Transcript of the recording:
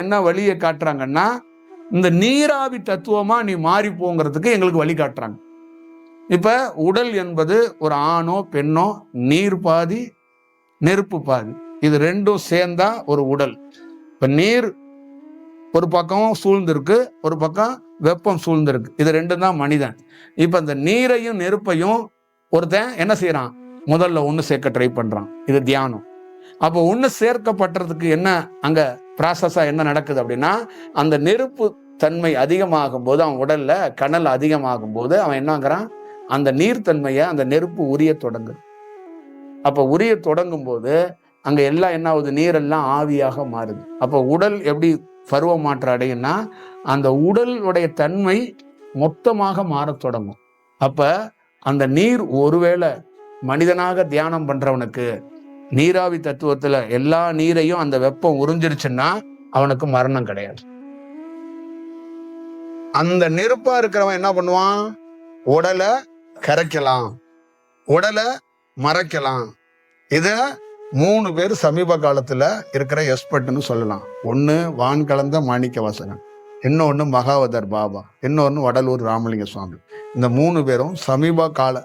என்ன வழியை காட்டுறாங்கன்னா, இந்த நீராவி தத்துவமா நீ மாறி போங்கிறதுக்கு எங்களுக்கு வழி காட்டுறாங்க. இப்ப உடல் என்பது ஒரு ஆணோ பெண்ணோ, நீர் பாதி நெருப்பு பாதி, இது ரெண்டும் சேர்ந்தா ஒரு உடல். இப்ப நீர் ஒரு பக்கம் சூழ்ந்திருக்கு, ஒரு பக்கம் வெப்பம் சூழ்ந்திருக்கு, இது ரெண்டும் தான் மனிதன். இப்ப இந்த நீரையும் நெருப்பையும் ஒருத்தன் என்ன செய்யறான், முதல்ல ஒண்ணு சேர்க்க ட்ரை பண்றான். இது தியானம். அப்போ ஒண்ணு சேர்க்கப்பட்டதுக்கு என்ன அங்க ப்ராசஸா என்ன நடக்குது அப்படின்னா, அந்த நெருப்பு தன்மை அதிகமாகும் போது, அவன் உடல்ல கனல் அதிகமாகும் போது அவன் என்னங்கிறான், அந்த நீர்த்தன்மையை அந்த நெருப்பு உரிய தொடங்குது. அப்ப உரிய தொடங்கும் போது அங்க எல்லாம் என்ன ஆகுது, நீரெல்லாம் ஆவியாக மாறுது. அப்போ உடல் எப்படி பருவ மாற்றம் அடையும்னா, அந்த உடலுடைய தன்மை மொத்தமாக மாறத் தொடங்கும். அப்ப அந்த நீர் ஒருவேளை மனிதனாக தியானம் பண்றவனுக்கு நீராவி தத்துவத்துல எல்லா நீரையும் அந்த வெப்பம் உறிஞ்சிருச்சுன்னா அவனுக்கு மரணம் கிடையாது. அந்த நெருப்பா இருக்கிறவன் என்ன பண்ணுவான், உடலை கரைக்கலாம், உடலை மறைக்கலாம். இத 3 பேர் சமீப காலத்துல இருக்கிற எக்ஸ்பர்ட்னு சொல்லலாம். ஒண்ணு வான் கலந்த மாணிக்க வாசகன், இன்னொன்னு மகாவதர் பாபா, இன்னொன்னு வடலூர் ராமலிங்க சுவாமி. இந்த 3 பேரும் சமீப கால